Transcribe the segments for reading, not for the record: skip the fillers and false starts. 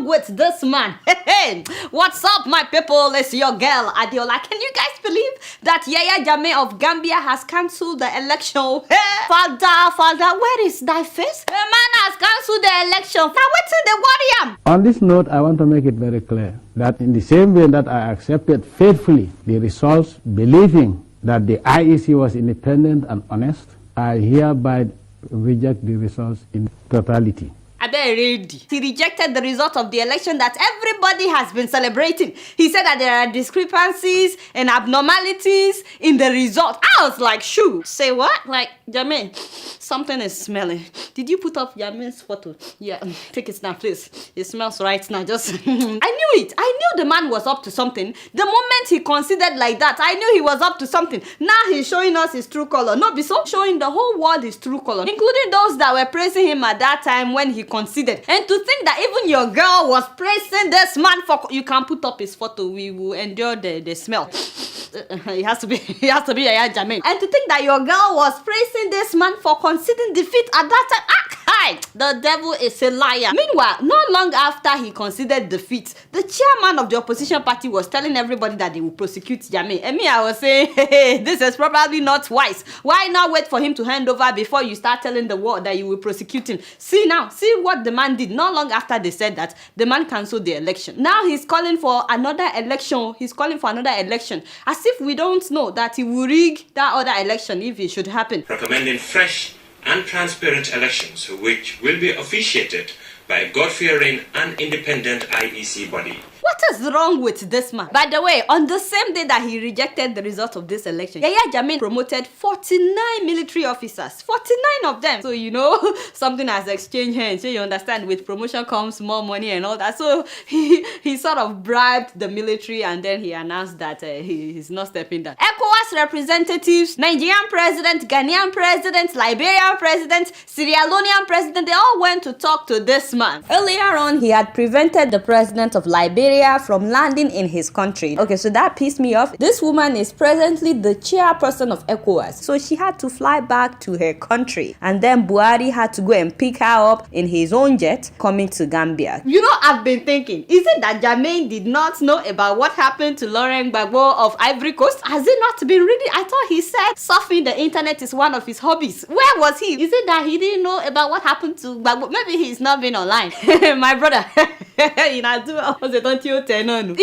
wrong with this man? Hey, what's up, my people? It's your girl, Adeola. Can you guys believe that Yaya Jammeh of Gambia has cancelled the election? Hey, father, where is thy face? The man has cancelled the election. Now what's in the warrior? On this note, I want to make it very clear that in the same way that I accepted faithfully the results, believing that the IEC was independent and honest, I hereby reject the results in totality. He rejected the result of the election that everybody has been celebrating. He said that there are discrepancies and abnormalities in the result. I was like, shoo. Say what? Like, Jammeh, something is smelling. Did you put up Jammeh's photo? Yeah, take it now, please. It smells right now. Just, I knew it. I knew the man was up to something. The moment he considered like that, I knew he was up to something. Now he's showing us his true color. No, be so showing the whole world his true color, including those that were praising him at that time when he considered. And to think that even your girl was praising this man for, you can put up his photo, we will endure the smell. It has to be Yaya Jammeh. And to think that your girl was praising this man for conceding defeat at that time. The devil is a liar. Meanwhile, not long after he conceded defeat, the chairman of the opposition party was telling everybody that they will prosecute Jammeh. And me, I was saying, hey, this is probably not wise. Why not wait for him to hand over before you start telling the world that you will prosecute him? See what the man did. Not long after they said that, the man cancelled the election. Now he's calling for another election. As if we don't know that he will rig that other election if it should happen. Recommending fresh and transparent elections which will be officiated by a God-fearing and independent IEC body. What is wrong with this man? By the way, on the same day that he rejected the result of this election, Yaya Jammeh promoted 49 military officers. 49 of them. So, you know, something has exchanged hands. So you understand, with promotion comes more money and all that. So he sort of bribed the military and then he announced that he's not stepping down. ECOWAS representatives, Nigerian president, Ghanaian president, Liberian president, Sierra Leonean president, they all went to talk to this man. Earlier on, he had prevented the president of Liberia from landing in his country. Okay, so that pissed me off. This woman is presently the chairperson of ECOWAS, so she had to fly back to her country, and then Buhari had to go and pick her up in his own jet coming to Gambia. You know, I've been thinking, is it that Jammeh did not know about what happened to Laurent Gbagbo of Ivory Coast? Has it not been reading? I thought he said surfing the internet is one of his hobbies. Where was he? Is it that he didn't know about what happened to Gbagbo? Maybe he's not been online. My brother. In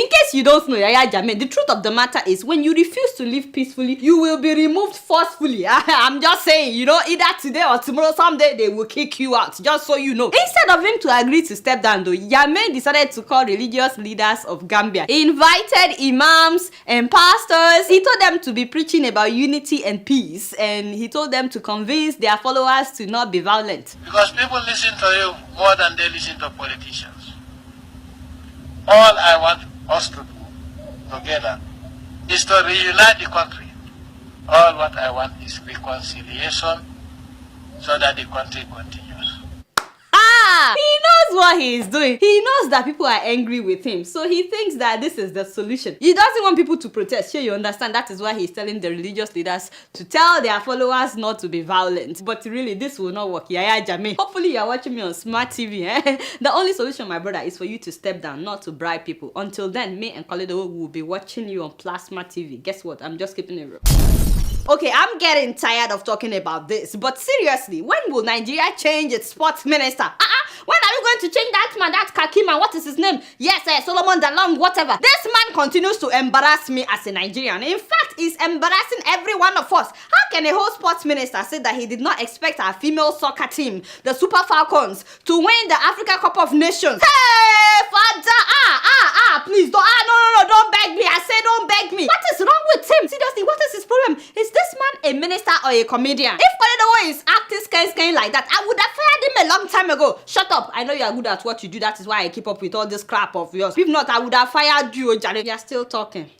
case you don't know, Yaya Jammeh, the truth of the matter is, when you refuse to live peacefully, you will be removed forcefully. I'm just saying, you know, either today or tomorrow, someday they will kick you out, just so you know. Instead of him to agree to step down though, Jammeh decided to call religious leaders of Gambia. He invited imams and pastors. He told them to be preaching about unity and peace, and he told them to convince their followers to not be violent. Because people listen to you more than they listen to politicians. All I want us to do together is to reunite the country. All what I want is reconciliation so that the country continues. He knows what he is doing. He knows that people are angry with him, so he thinks that this is the solution. He doesn't want people to protest. Sure, you understand? That is why he's telling the religious leaders to tell their followers not to be violent. But really, this will not work. Yaya Jammeh, hopefully you are watching me on smart TV. The only solution, my brother, is for you to step down, not to bribe people. Until then, me and Koledo will be watching you on Plasma TV. Guess what? I'm just keeping it real. Okay, I'm getting tired of talking about this, but seriously, when will Nigeria change its sports minister? When are you going to change that man, that khaki man, what is his name? Yes, Solomon Dalong, whatever. This man continues to embarrass me as a Nigerian. In fact, he's embarrassing every one of us. How can a whole sports minister say that he did not expect our female soccer team, the Super Falcons, to win the Africa Cup of Nations? Hey, father, please don't, no, don't beg me. I say don't beg me. What is wrong with him? Seriously, what is his problem? Is this man a minister or a comedian? If Koledo is acting scared like that, I would have fired him a long time ago. Shut up. I know you are good at what you do. That is why I keep up with all this crap of yours. If not, I would have fired you, Jared. You are still talking.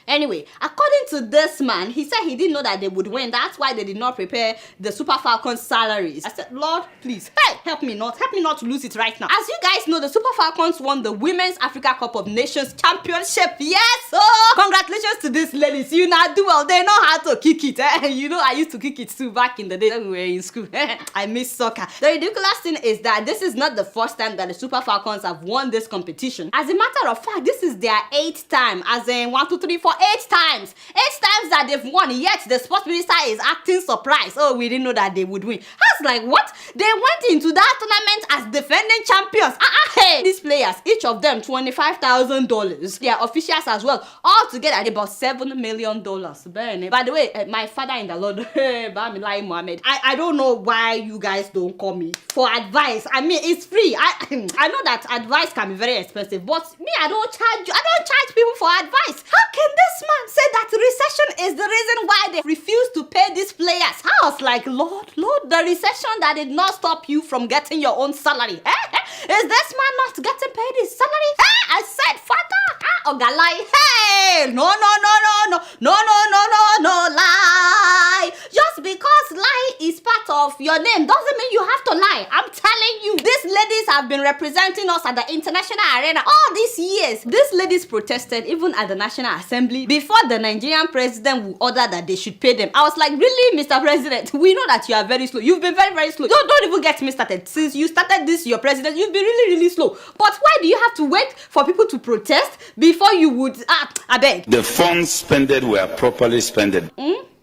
Anyway, according to this man, he said he didn't know that they would win. That's why they did not prepare the Super Falcons salaries. I said, Lord, please, hey, help me not to lose it right now. As you guys know, the Super Falcons won the Women's Africa Cup of Nations Championship. Yes, oh, congratulations to these ladies. You now do well. They know how to kick it. You know, I used to kick it too back in the day when we were in school. I miss soccer. The ridiculous thing is that this is not the first time that the Super Falcons have won this competition. As a matter of fact, this is their 8th time. As in 1, 2, 3, 4, 8 times. 8 times that they've won. Yet the sports minister is acting surprised. Oh, we didn't know that they would win. I was like, what? They went into that tournament as defending champions. Hey, these players, each of them $25,000. Their officials as well, all together about $7 million. By the way, my father in the Lord, Mohammed, I don't know why you guys don't call me for advice. I mean, it's free. I know that advice can be very expensive, but me, I don't charge people for advice. How can this man say that recession is the reason why they refuse to pay these players? I was like, Lord, the recession that did not stop you from getting your own salary. Is this man not getting paid his salary? I said, Father, Ogalai, hey, no, lie. Just because lie is part of your name doesn't mean you have to lie. I'm telling you, these ladies have been representing us at the international arena all these years. These ladies protested even at the National Assembly before the Nigerian president would order that they should pay them. I was like, really, Mr. President? We know that you are very slow. You've been very, very slow. Don't even get me started. Since you started this, your president, you've been really, really slow. But why do you have to wait for people to protest before you would, I beg? The funds spended were properly spended.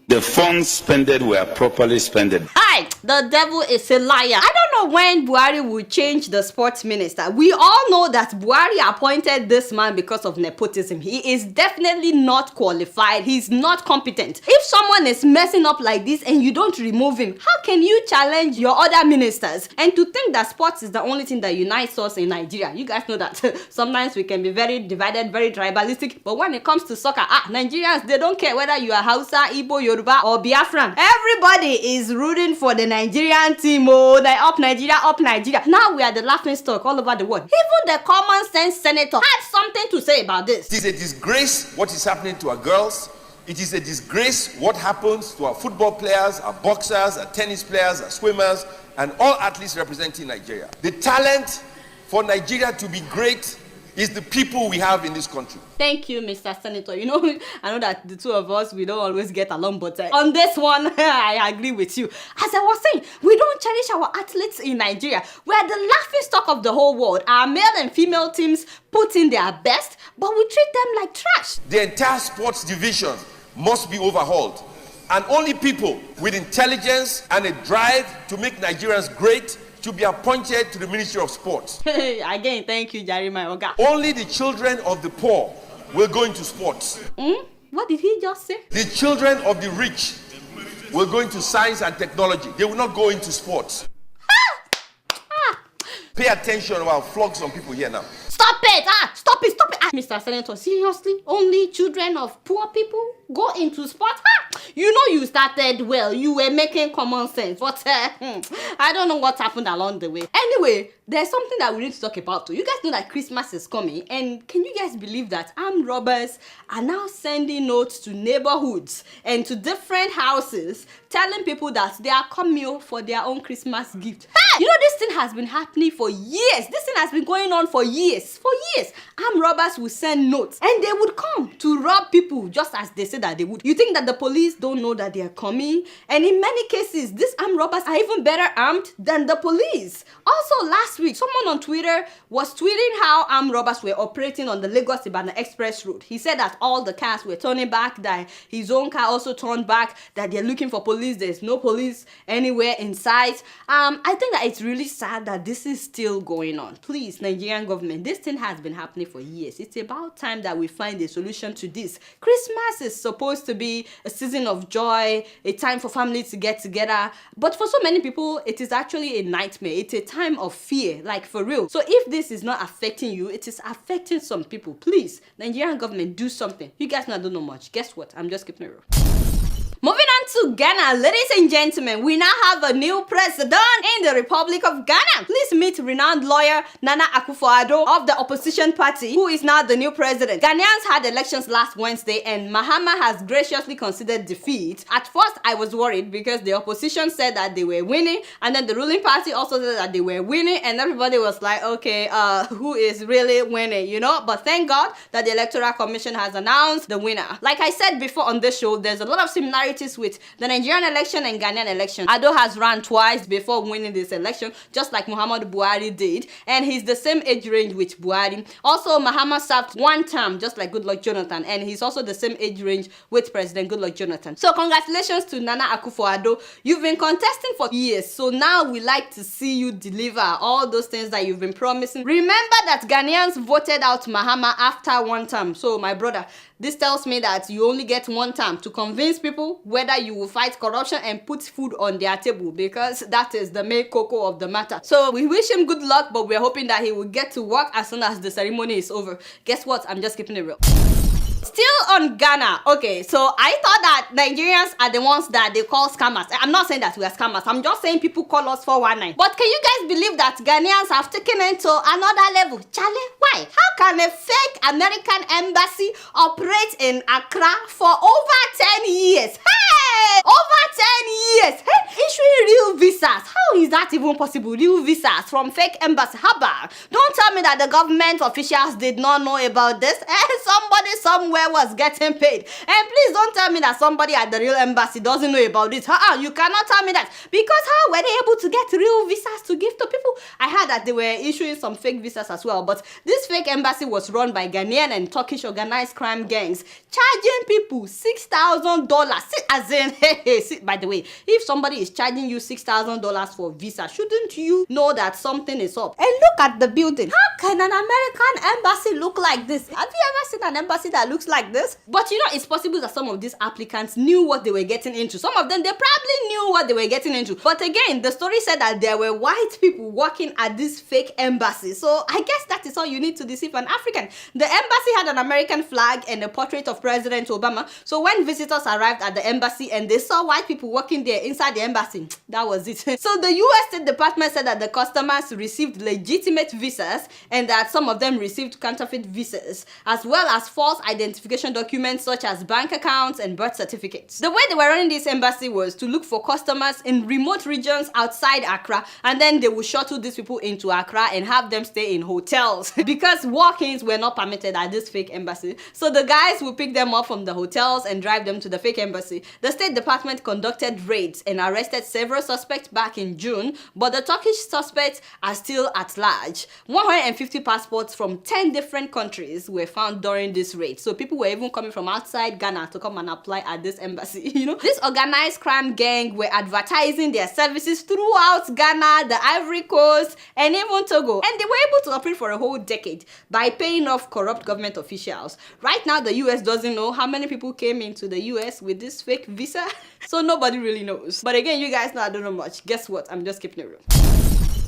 The funds spended were properly spended. Hi, the devil is a liar. I don't know when Buhari will change the sports minister. We all know that Buhari appointed this man because of nepotism. He is definitely not qualified. He's not competent. If someone is messing up like this and you don't remove him, how can you challenge your other ministers? And to think that sports is the only thing that unites us in Nigeria. You guys know that sometimes we can be very divided, very tribalistic. But when it comes to soccer, Nigerians, they don't care whether you are Hausa, Igbo, Yoruba, or Biafran. Everybody is rooting for the Nigerian team. Oh, they up Nigeria, up Nigeria. Now we are the laughing stock all over the world. Even the common sense senator had something to say about this. It is a disgrace what is happening to our girls. It is a disgrace what happens to our football players, our boxers, our tennis players, our swimmers, and all athletes representing Nigeria. The talent for Nigeria to be great is the people we have in this country. Thank you, Mr. Senator. You know, I know that the two of us, we don't always get along, but on this one, I agree with you. As I was saying, we don't cherish our athletes in Nigeria. We are the laughing stock of the whole world. Our male and female teams put in their best, but we treat them like trash. The entire sports division must be overhauled. And only people with intelligence and a drive to make Nigerians great to be appointed to the Ministry of Sports. Again, thank you, Jammeh Oga. Only the children of the poor will go into sports. What did he just say? The children of the rich will go into science and technology. They will not go into sports. Pay attention about flog some people here now. Stop it! Stop it! Mr. Senator, seriously? Only children of poor people go into sports? You know you started well. You were making common sense. But I don't know what happened along the way. Anyway, there's something that we need to talk about too. You guys know that Christmas is coming. And can you guys believe that armed robbers are now sending notes to neighborhoods and to different houses telling people that they are coming for their own Christmas gift? You know, this thing has been happening for years. This thing has been going on for years. For years, armed robbers will send notes and they would come to rob people just as they said that they would. You think that the police don't know that they are coming? And in many cases, these armed robbers are even better armed than the police. Also, last week, someone on Twitter was tweeting how armed robbers were operating on the Lagos-Ibadan Express Road. He said that all the cars were turning back, that his own car also turned back, that they're looking for police. There's no police anywhere in sight. I think that it's really sad that this is still going on. Please, Nigerian government, this thing has been happening for years. It's about time that we find a solution to this. Christmas is supposed to be a season of joy, a time for families to get together. But for so many people, it is actually a nightmare. It's a time of fear, like for real. So if this is not affecting you, it is affecting some people. Please, Nigerian government, do something. You guys know I don't know much. Guess what? I'm just keeping it real. Moving on to Ghana, ladies and gentlemen, we now have a new president in the Republic of Ghana. Please meet renowned lawyer Nana Akufo-Addo of the opposition party, who is now the new president. Ghanaians had elections last Wednesday and Mahama has graciously considered defeat. At first, I was worried because the opposition said that they were winning, and then the ruling party also said that they were winning, and everybody was like, okay, who is really winning, you know? But thank God that the Electoral Commission has announced the winner. Like I said before on this show, there's a lot of similarities with the Nigerian election and Ghanaian election. Addo has run twice before winning this election, just like Muhammadu Buhari did, and he's the same age range with Buhari. Also, Mahama served one term, just like Goodluck Jonathan, and he's also the same age range with President Goodluck Jonathan. So congratulations to Nana Akufo-Addo. You've been contesting for years, so now we like to see you deliver all those things that you've been promising. Remember that Ghanaians voted out Mahama after one term. So my brother, this tells me that you only get one term to convince people whether you will fight corruption and put food on their table, because that is the main cocoa of the matter. So we wish him good luck, but we're hoping that he will get to work as soon as the ceremony is over. Guess what? I'm just keeping it real. Still on Ghana. Okay, so I thought that Nigerians are the ones that they call scammers. I'm not saying that we are scammers. I'm just saying people call us 419. But can you guys believe that Ghanaians have taken it to another level? Charlie, why? How can a fake American embassy operate in Accra for over 10 years? Hey! Over 10 years! Hey! Issuing real visas. How is that even possible? Real visas from fake embassy. How about? Don't tell me that the government officials did not know about this. Somebody somewhere was getting paid. And please don't tell me that somebody at the real embassy doesn't know about this. You cannot tell me that. Because how were they able to get real visas to give to people? I heard that they were issuing some fake visas as well. But this fake embassy was run by Ghanaian and Turkish organized crime gangs, charging people $6,000. As in, by the way, if somebody is charging you $6,000 for visa, shouldn't you know that something is up? And look at the building. How can an American embassy look like this? Have you ever seen an embassy that looks like this? But you know, it's possible that some of these applicants knew what they were getting into. Some of them, they probably knew what they were getting into. But again, the story said that there were white people working at this fake embassy. So I guess that is all you need to deceive an African. The embassy had an American flag and a portrait of President Obama. So when visitors arrived at the embassy and they saw white people working there inside the embassy, that was it. So the US State Department said that the customers received legitimate visas and that some of them received counterfeit visas, as well as false identification documents such as bank accounts and birth certificates. The way they were running this embassy was to look for customers in remote regions outside Accra, and then they would shuttle these people into Accra and have them stay in hotels because walk-ins were not permitted at this fake embassy. So the guys would pick them up from the hotels and drive them to the fake embassy. The State Department conducted raids and arrested several suspects back in June, but the Turkish suspects are still at large. 150 passports from 10 different countries were found during this raid. So people were even coming from outside Ghana to come and apply at this embassy. You know, this organized crime gang were advertising their services throughout Ghana, the Ivory Coast, and even Togo. And they were able to operate for a whole decade by paying off corrupt government officials. Right now, the US doesn't know how many people came into the US with this fake visa. So nobody really knows. But again, you guys know I don't know much. Guess what? I'm just keeping it real.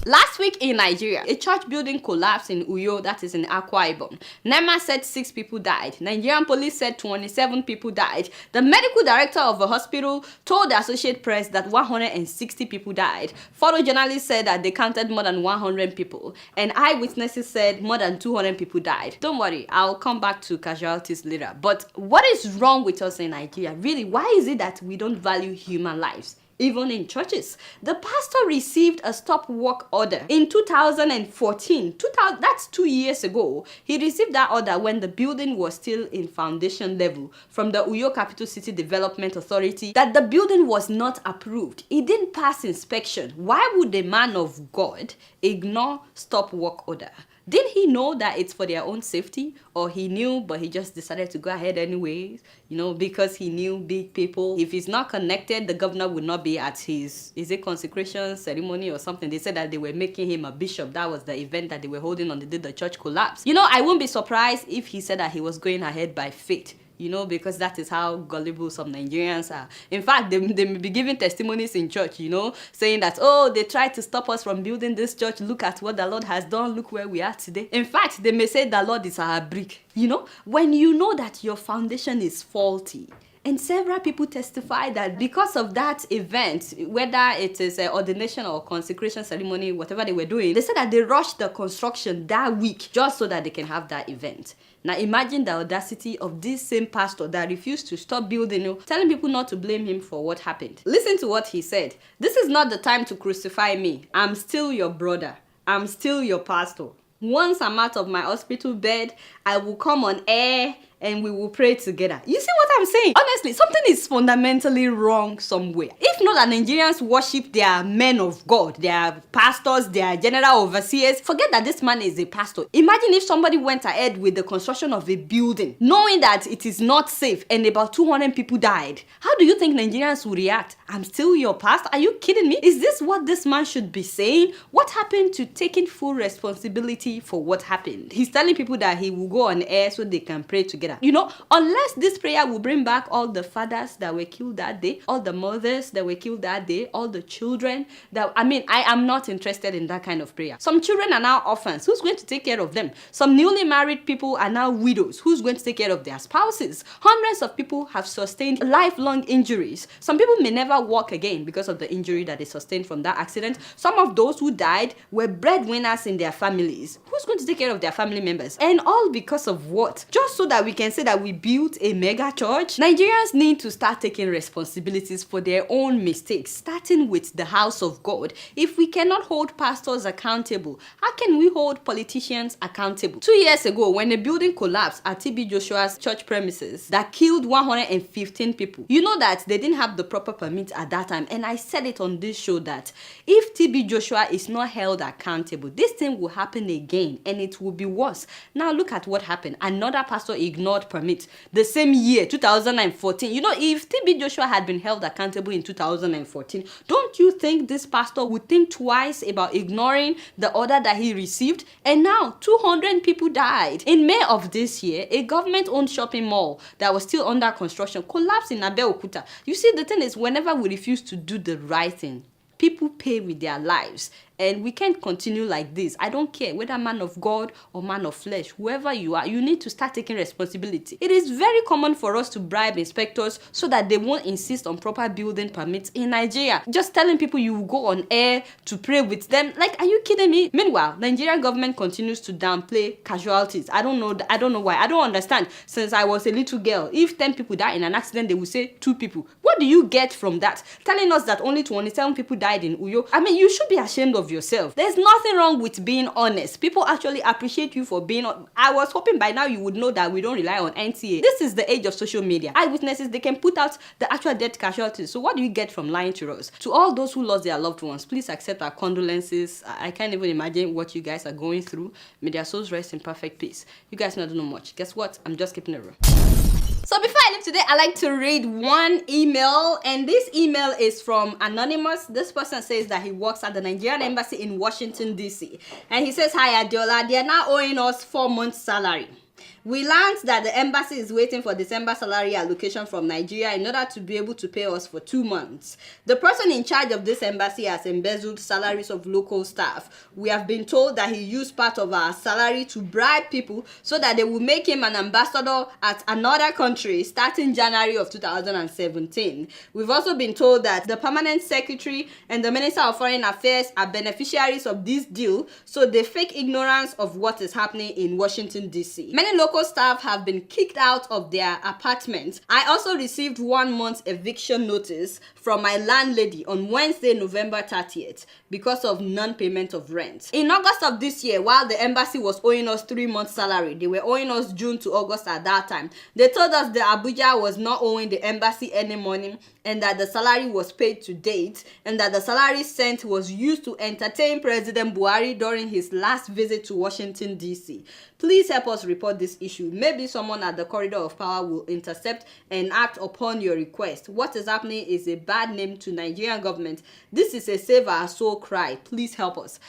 Last week in Nigeria, a church building collapsed in Uyo, that is in Akwa Ibom. NEMA said 6 people died. Nigerian police said 27 people died. The medical director of a hospital told the Associated Press that 160 people died. Photojournalists said that they counted more than 100 people. And eyewitnesses said more than 200 people died. Don't worry, I'll come back to casualties later. But what is wrong with us in Nigeria? Really, why is it that we don't value human lives? Even in churches. The pastor received a stop work order in 2014. That's 2 years ago. He received that order when the building was still in foundation level from the Uyo Capital City Development Authority, that the building was not approved. It didn't pass inspection. Why would a man of God ignore stop work order? Did he know that it's for their own safety? Or he knew, but he just decided to go ahead anyways? You know, because he knew big people. If he's not connected, the governor would not be at his, is it consecration ceremony or something? They said that they were making him a bishop. That was the event that they were holding on the day the church collapsed. You know, I wouldn't be surprised if he said that he was going ahead by faith. You know, because that is how gullible some Nigerians are. In fact, they may be giving testimonies in church, you know, saying that, oh, they tried to stop us from building this church. Look at what the Lord has done. Look where we are today. In fact, they may say the Lord is our brick. You know, when you know that your foundation is faulty, And several people testify that because of that event, whether it is an ordination or consecration ceremony, whatever they were doing, they said that they rushed the construction that week just so that they can have that event. Now imagine the audacity of this same pastor that refused to stop building, telling people not to blame him for what happened. Listen to what he said. "This is not the time to crucify me. I'm still your brother. I'm still your pastor. Once I'm out of my hospital bed, I will come on air and we will pray together." You see what I'm saying? Honestly, something is fundamentally wrong somewhere. If not that Nigerians worship their men of God, their pastors, their general overseers, forget that this man is a pastor. Imagine if somebody went ahead with the construction of a building, knowing that it is not safe and about 200 people died. How do you think Nigerians will react? "I'm still your pastor? Are you kidding me? Is this what this man should be saying?" What happened to taking full responsibility for what happened? He's telling people that he will go on air so they can pray together. Unless this prayer will bring back all the fathers that were killed that day, all the mothers that were killed that day, all the children I am not interested in that kind of prayer. Some children are now orphans. Who's going to take care of them? Some newly married people are now widows. Who's going to take care of their spouses? Hundreds of people have sustained lifelong injuries. Some people may never walk again because of the injury that they sustained from that accident. Some of those who died were breadwinners in their families. Who's going to take care of their family members? And all because of what? Just so that we can say that we built a mega church? Nigerians need to start taking responsibilities for their own mistakes, starting with the house of God. If we cannot hold pastors accountable, how can we hold politicians accountable? 2 years ago, when a building collapsed at TB Joshua's church premises that killed 115 people, you know that they didn't have the proper permit at that time. And I said it on this show that if TB Joshua is not held accountable, this thing will happen again and it will be worse. Now look at what happened. Another pastor ignored permit the same year, 2014. If TB Joshua had been held accountable in 2014, don't you think this pastor would think twice about ignoring the order that he received? And now 200 people died. In May of this year, a government-owned shopping mall that was still under construction collapsed in Adeola. You see, the thing is, whenever we refuse to do the right thing, people pay with their lives. And we can't continue like this. I don't care whether man of God or man of flesh, whoever you are, you need to start taking responsibility. It is very common for us to bribe inspectors so that they won't insist on proper building permits in Nigeria. Just telling people you will go on air to pray with them. Like, are you kidding me? Meanwhile, Nigerian government continues to downplay casualties. I don't know why. I don't understand. Since I was a little girl, if 10 people die in an accident, they will say 2 people. What do you get from that? Telling us that only 27 people died in Uyo. You should be ashamed of yourself. There's nothing wrong with being honest. People actually appreciate you for being honest. I was hoping by now you would know that we don't rely on NTA. This is the age of social media. Eyewitnesses, they can put out the actual death casualties. So what do you get from lying to us? To all those who lost their loved ones, please accept our condolences. I can't even imagine what you guys are going through. May their souls rest in perfect peace. You guys don't know much. Guess what? I'm just keeping it real. So before I leave today, I like to read one email, and this email is from Anonymous. This person says that he works at the Nigerian embassy in Washington, D.C. And he says, "Hi Adeola, they are now owing us 4 months' salary. We learned that the embassy is waiting for December salary allocation from Nigeria in order to be able to pay us for 2 months. The person in charge of this embassy has embezzled salaries of local staff. We have been told that he used part of our salary to bribe people so that they will make him an ambassador at another country starting January of 2017. We've also been told that the permanent secretary and the Minister of Foreign Affairs are beneficiaries of this deal, so they fake ignorance of what is happening in Washington, D.C. Many local staff have been kicked out of their apartments. I also received 1 month's eviction notice from my landlady on Wednesday, November 30th because of non-payment of rent. In August of this year, while the embassy was owing us 3 months' salary, they were owing us June to August at that time. They told us the Abuja was not owing the embassy any money and that the salary was paid to date and that the salary sent was used to entertain President Buhari during his last visit to Washington, D.C. Please help us report this issue. Maybe someone at the corridor of power will intercept and act upon your request. What is happening is a bad name to Nigerian government. This is a save our soul cry. Please help us."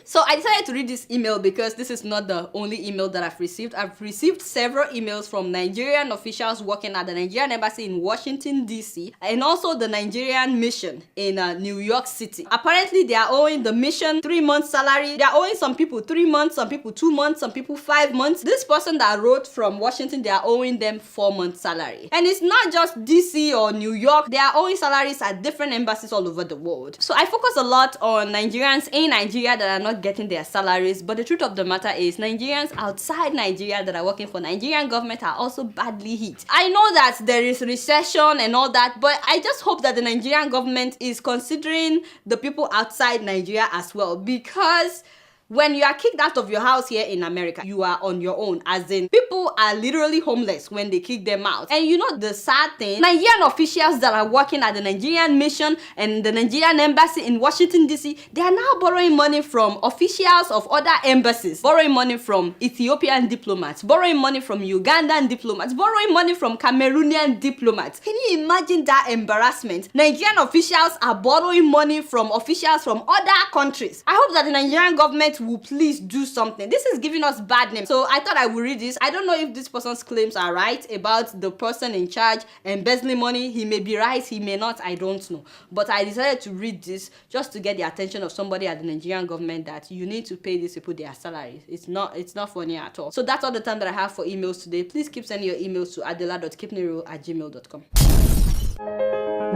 So I decided to read this email because this is not the only email that I've received. I've received several emails from Nigerian officials working at the Nigerian embassy in Washington, D.C. and also the Nigerian mission in New York City. Apparently, they are owing the mission 3 months salary. They are owing some people 3 months, some people 2 months, some people 5 months. This person that wrote from Washington, they are owing them 4 months salary. And it's not just D.C. or New York. They are owing salaries at different embassies all over the world. So I focus a lot on Nigerians in Nigeria that are not getting their salaries, but the truth of the matter is Nigerians outside Nigeria that are working for Nigerian government are also badly hit. I know that there is recession and all that, but I just hope that the Nigerian government is considering the people outside Nigeria as well, because when you are kicked out of your house here in America, you are on your own. As in, people are literally homeless when they kick them out. And you know the sad thing? Nigerian officials that are working at the Nigerian mission and the Nigerian embassy in Washington, D.C., they are now borrowing money from officials of other embassies, borrowing money from Ethiopian diplomats, borrowing money from Ugandan diplomats, borrowing money from Cameroonian diplomats. Can you imagine that embarrassment? Nigerian officials are borrowing money from officials from other countries. I hope that the Nigerian government will please do something. This is giving us bad name. So I thought I would read this. I don't know if this person's claims are right about the person in charge embezzling money. He may be right, he may not, I don't know. But I decided to read this just to get the attention of somebody at the Nigerian government that you need to pay these people their salaries. It's not funny at all. So that's all the time that I have for emails today. Please keep sending your emails to adeola.kipnero@gmail.com.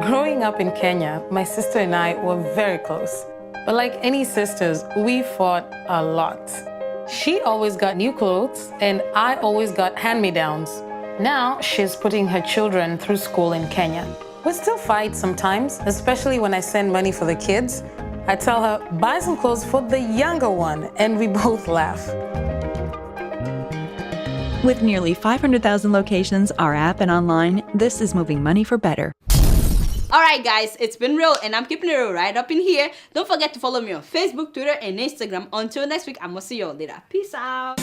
Growing up in Kenya, my sister and I were very close. But like any sisters, we fought a lot. She always got new clothes, and I always got hand-me-downs. Now she's putting her children through school in Kenya. We still fight sometimes, especially when I send money for the kids. I tell her, buy some clothes for the younger one, and we both laugh. With nearly 500,000 locations, our app and online, this is moving money for better. Alright guys, it's been real and I'm keeping it real right up in here. Don't forget to follow me on Facebook, Twitter, and Instagram. Until next week, I'm gonna see you all later. Peace out.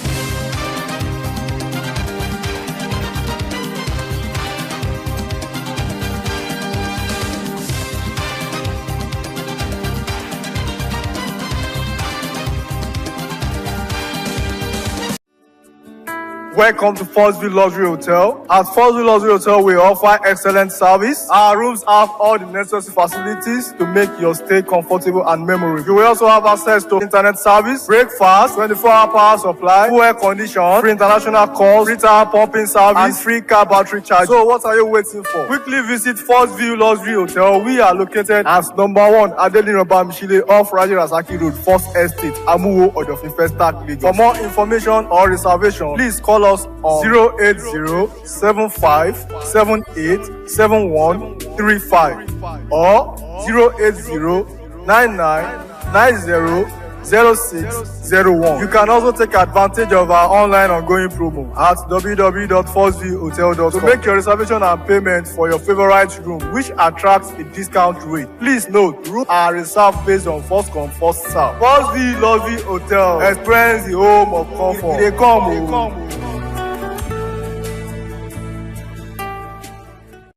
Welcome to Forstview Luxury Hotel. At Forstview Luxury Hotel, we offer excellent service. Our rooms have all the necessary facilities to make your stay comfortable and memorable. You will also have access to internet service, breakfast, 24-hour power supply, full air condition, free international calls, free tire pumping service, and free car battery charge. So what are you waiting for? Quickly visit Forstview Luxury Hotel. We are located at #1 Adeola Bamishile off Raji Rasaki Road, First Estate, Amuwo, Odofin Festac, Lagos. For more information or reservation, please call us on 08075787135 or 08099900601. You can also take advantage of our online ongoing promo at www.forceviewhotel.com to make your reservation and payment for your favorite room, which attracts a discount rate. Please note, rooms are reserved based on first come, first serve. Forstview Luxury Hotel. Experience the home of comfort. They come.